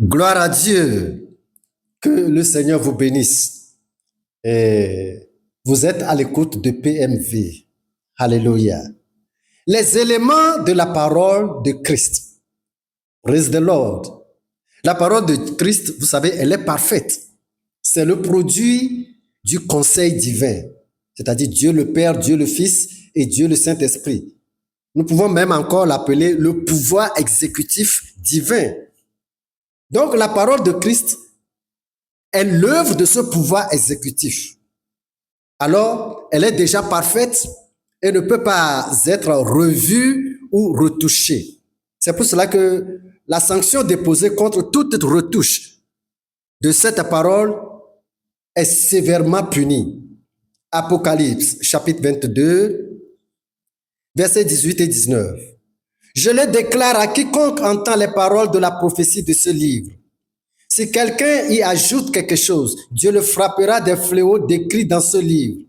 Gloire à Dieu. Que le Seigneur vous bénisse. Et vous êtes à l'écoute de PMV. Alléluia. Les éléments de la parole de Christ. Praise the Lord. La parole de Christ, vous savez, elle est parfaite. C'est le produit du conseil divin, c'est-à-dire Dieu le Père, Dieu le Fils et Dieu le Saint-Esprit. Nous pouvons même encore l'appeler le pouvoir exécutif divin. Donc la parole de Christ est l'œuvre de ce pouvoir exécutif. Alors, elle est déjà parfaite et ne peut pas être revue ou retouchée. C'est pour cela que la sanction déposée contre toute retouche de cette parole est sévèrement punie. Apocalypse, chapitre 22, versets 18 et 19. Je le déclare à quiconque entend les paroles de la prophétie de ce livre. Si quelqu'un y ajoute quelque chose, Dieu le frappera des fléaux décrits dans ce livre.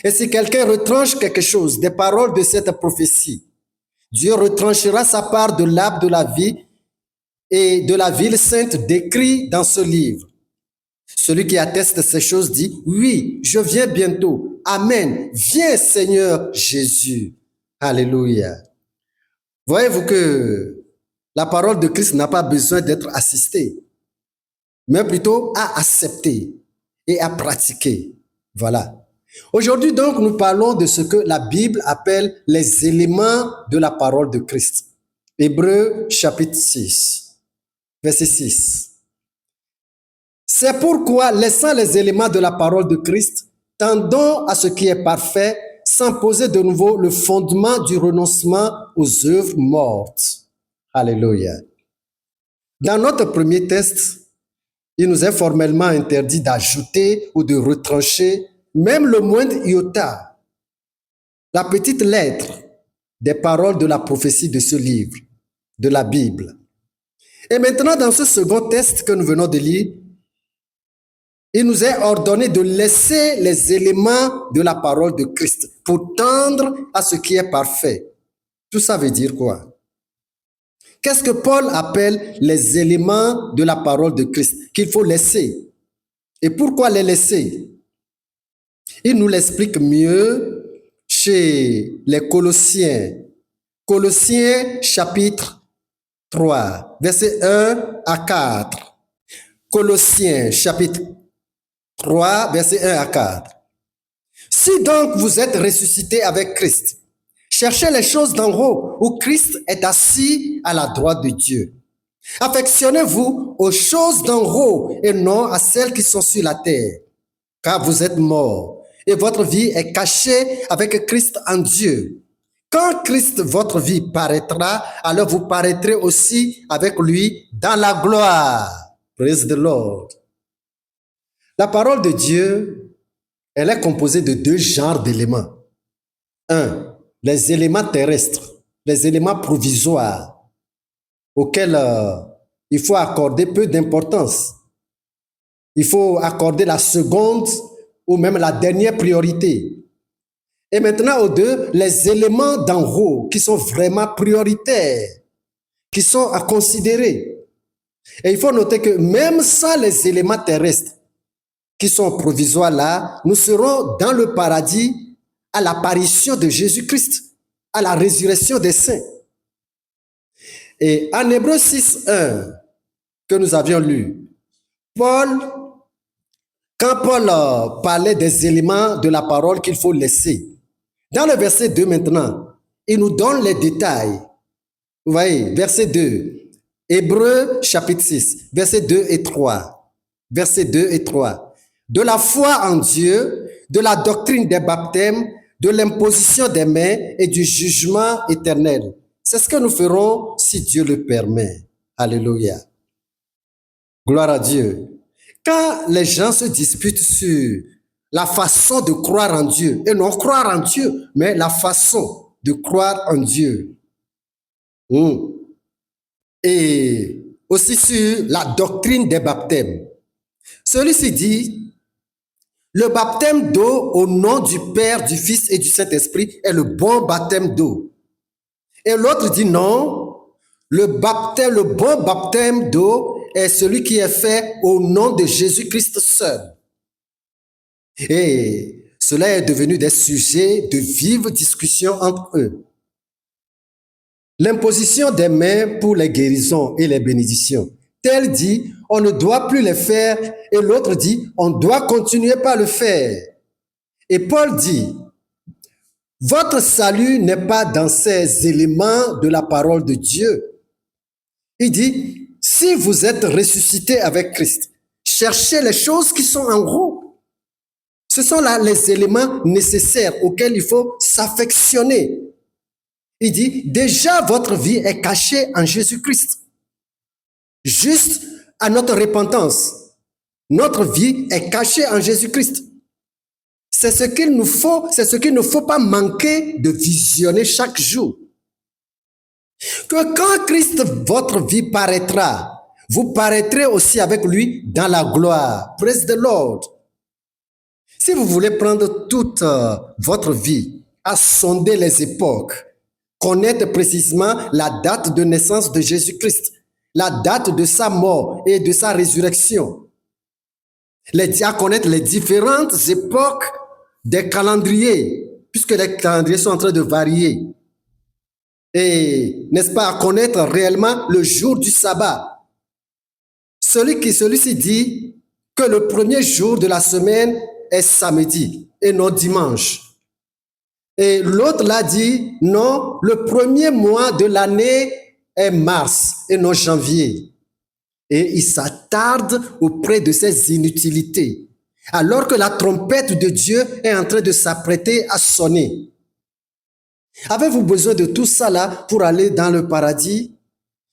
Et si quelqu'un retranche quelque chose des paroles de cette prophétie, Dieu retranchera sa part de l'arbre de la vie et de la ville sainte décrit dans ce livre. Celui qui atteste ces choses dit, oui, je viens bientôt. Amen. Viens, Seigneur Jésus. Alléluia. Voyez-vous que la parole de Christ n'a pas besoin d'être assistée, mais plutôt à accepter et à pratiquer. Voilà. Aujourd'hui, donc, nous parlons de ce que la Bible appelle les éléments de la parole de Christ. Hébreux, chapitre 6, verset 6. C'est pourquoi, laissant les éléments de la parole de Christ, tendons à ce qui est parfait, sans poser de nouveau le fondement du renoncement aux œuvres mortes. Alléluia. Dans notre premier texte, il nous est formellement interdit d'ajouter ou de retrancher même le moindre iota, la petite lettre des paroles de la prophétie de ce livre, de la Bible. Et maintenant, dans ce second texte que nous venons de lire, il nous est ordonné de laisser les éléments de la parole de Christ pour tendre à ce qui est parfait. Tout ça veut dire quoi? Qu'est-ce que Paul appelle les éléments de la parole de Christ qu'il faut laisser? Et pourquoi les laisser? Il nous l'explique mieux chez les Colossiens. Colossiens chapitre 3, versets 1 à 4. Colossiens chapitre 3, versets 1 à 4. Si donc vous êtes ressuscités avec Christ, cherchez les choses d'en haut où Christ est assis à la droite de Dieu. Affectionnez-vous aux choses d'en haut et non à celles qui sont sur la terre, car vous êtes morts et votre vie est cachée avec Christ en Dieu. Quand Christ, votre vie, paraîtra, alors vous paraîtrez aussi avec lui dans la gloire. Praise the Lord. La parole de Dieu, elle est composée de deux genres d'éléments. Un, les éléments terrestres, les éléments provisoires, auxquels il faut accorder peu d'importance. Il faut accorder la seconde ou même la dernière priorité. Et maintenant, aux deux, les éléments d'en haut qui sont vraiment prioritaires, qui sont à considérer. Et il faut noter que même sans les éléments terrestres qui sont provisoires là, nous serons dans le paradis à l'apparition de Jésus-Christ, à la résurrection des saints. Et en Hébreux 6.1 que nous avions lu, quand Paul parlait des éléments de la parole qu'il faut laisser, dans le verset 2 maintenant, il nous donne les détails. Vous voyez, verset 2, Hébreux chapitre 6, verset 2 et 3. Verset 2 et 3. De la foi en Dieu, de la doctrine des baptêmes, de l'imposition des mains et du jugement éternel. C'est ce que nous ferons si Dieu le permet. Alléluia. Gloire à Dieu. Quand les gens se disputent sur la façon de croire en Dieu, et non croire en Dieu, mais la façon de croire en Dieu. Et aussi sur la doctrine des baptêmes. Celui-ci dit, le baptême d'eau au nom du Père, du Fils et du Saint-Esprit est le bon baptême d'eau. Et l'autre dit non, le bon baptême d'eau est celui qui est fait au nom de Jésus-Christ seul. Et cela est devenu des sujets de vives discussions entre eux. L'imposition des mains pour les guérisons et les bénédictions. Tel dit, on ne doit plus les faire, et l'autre dit, on doit continuer par le faire. Et Paul dit, votre salut n'est pas dans ces éléments de la parole de Dieu. Il dit, si vous êtes ressuscité avec Christ, cherchez les choses qui sont en haut. Ce sont là les éléments nécessaires auxquels il faut s'affectionner. Il dit, déjà votre vie est cachée en Jésus-Christ. Juste à notre repentance, notre vie est cachée en Jésus-Christ. C'est ce qu'il nous faut, c'est ce qu'il ne faut pas manquer de visionner chaque jour. Que quand Christ, votre vie paraîtra, vous paraîtrez aussi avec lui dans la gloire. Praise the Lord. Si vous voulez prendre toute votre vie à sonder les époques, connaître précisément la date de naissance de Jésus-Christ, la date de sa mort et de sa résurrection, à connaître les différentes époques des calendriers, puisque les calendriers sont en train de varier. Et, n'est-ce pas, à connaître réellement le jour du sabbat. Celui-ci dit que le premier jour de la semaine est samedi et non dimanche. Et l'autre l'a dit, non, le premier mois de l'année est mars et non janvier. Et il s'attarde auprès de ces inutilités, alors que la trompette de Dieu est en train de s'apprêter à sonner. Avez-vous besoin de tout ça là pour aller dans le paradis?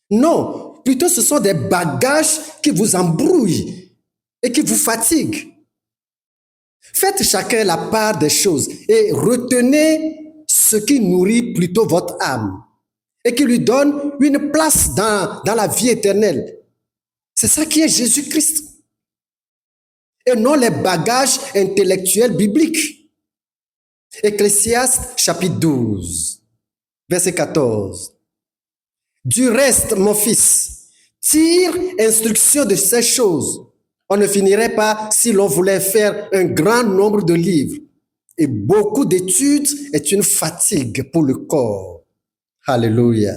Non, plutôt ce sont des bagages qui vous embrouillent et qui vous fatiguent. Faites chacun la part des choses et retenez ce qui nourrit plutôt votre âme et qui lui donne une place dans la vie éternelle. C'est ça qui est Jésus-Christ. Et non les bagages intellectuels bibliques. Ecclésiaste chapitre 12, verset 14. Du reste, mon fils, tire instruction de ces choses. On ne finirait pas si l'on voulait faire un grand nombre de livres. Et beaucoup d'études est une fatigue pour le corps. Alléluia.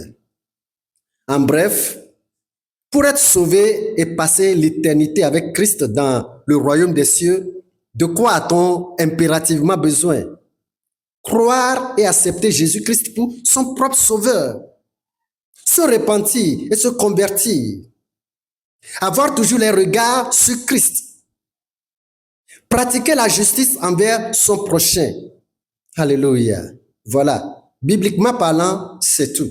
En bref, pour être sauvé et passer l'éternité avec Christ dans le royaume des cieux, de quoi a-t-on impérativement besoin? Croire et accepter Jésus-Christ pour son propre sauveur. Se repentir et se convertir. Avoir toujours les regards sur Christ. Pratiquer la justice envers son prochain. Alléluia. Voilà. Bibliquement parlant, c'est tout.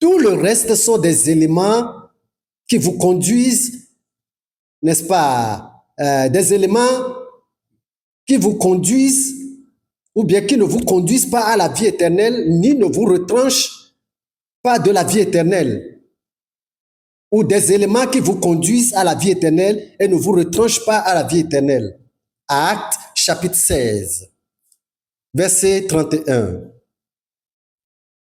Tout le reste sont des éléments qui vous conduisent, n'est-ce pas, des éléments qui vous conduisent ou bien qui ne vous conduisent pas à la vie éternelle, ni ne vous retranchent pas de la vie éternelle. Ou des éléments qui vous conduisent à la vie éternelle et ne vous retranchent pas à la vie éternelle. Actes chapitre 16, verset 31.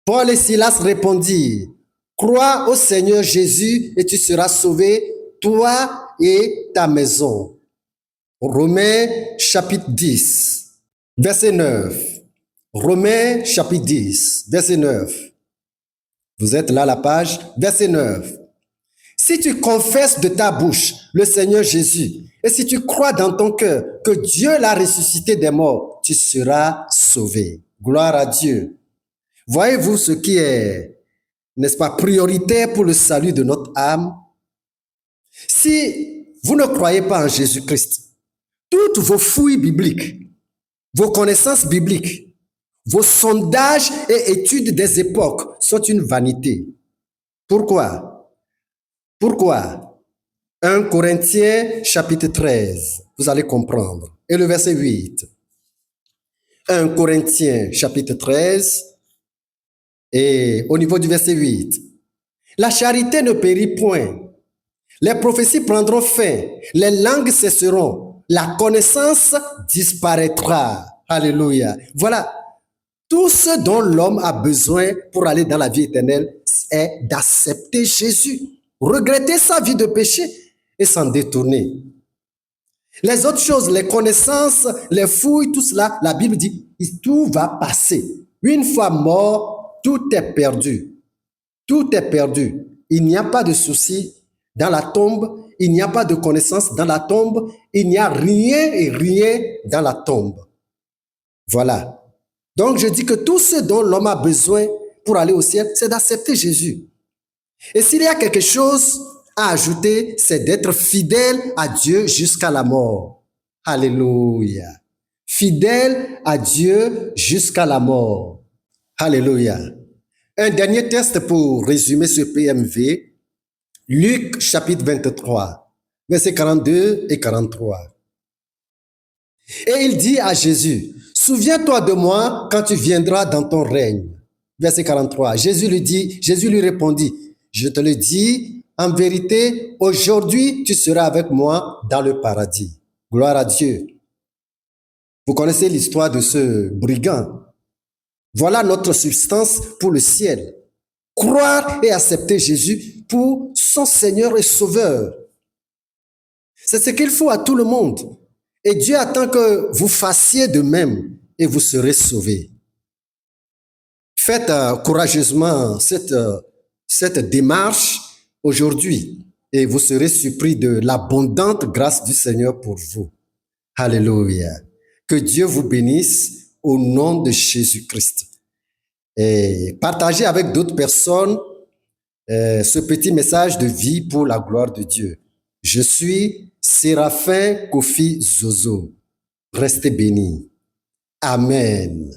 Paul et Silas répondirent, crois au Seigneur Jésus et tu seras sauvé, toi et ta maison. Romains chapitre 10, verset 9. Romains chapitre 10, verset 9. Vous êtes là à la page, verset 9. Si tu confesses de ta bouche le Seigneur Jésus et si tu crois dans ton cœur que Dieu l'a ressuscité des morts, tu seras sauvé. Gloire à Dieu. Voyez-vous ce qui est, n'est-ce pas, prioritaire pour le salut de notre âme? Si vous ne croyez pas en Jésus-Christ, toutes vos fouilles bibliques, vos connaissances bibliques, vos sondages et études des époques sont une vanité. Pourquoi? Pourquoi? 1 Corinthiens chapitre 13, vous allez comprendre. Et le verset 8. 1 Corinthiens chapitre 13 et au niveau du verset 8. La charité ne périt point. Les prophéties prendront fin. Les langues cesseront. La connaissance disparaîtra. Alléluia. Voilà. Tout ce dont l'homme a besoin pour aller dans la vie éternelle est d'accepter Jésus. regretter sa vie de péché et s'en détourner. Les autres choses, les connaissances, les fouilles, tout cela, la Bible dit, tout va passer. Une fois mort, tout est perdu. Tout est perdu. Il n'y a pas de souci dans la tombe, il n'y a pas de connaissance dans la tombe, il n'y a rien et rien dans la tombe. Voilà. Donc je dis que tout ce dont l'homme a besoin pour aller au ciel, c'est d'accepter Jésus. Et s'il y a quelque chose à ajouter, c'est d'être fidèle à Dieu jusqu'à la mort. Alléluia. Fidèle à Dieu jusqu'à la mort. Alléluia. Un dernier texte pour résumer ce PMV. Luc chapitre 23, versets 42 et 43. Et il dit à Jésus, souviens-toi de moi quand tu viendras dans ton règne. Verset 43. Jésus lui répondit, je te le dis, en vérité, aujourd'hui, tu seras avec moi dans le paradis. Gloire à Dieu. Vous connaissez l'histoire de ce brigand. Voilà notre substance pour le ciel. Croire et accepter Jésus pour son Seigneur et Sauveur. C'est ce qu'il faut à tout le monde. Et Dieu attend que vous fassiez de même et vous serez sauvés. Faites courageusement cette démarche aujourd'hui et vous serez surpris de l'abondante grâce du Seigneur pour vous. Alléluia. Que Dieu vous bénisse au nom de Jésus-Christ. Et partagez avec d'autres personnes ce petit message de vie pour la gloire de Dieu. Je suis Séraphin Kofi Zozo. Restez bénis. Amen.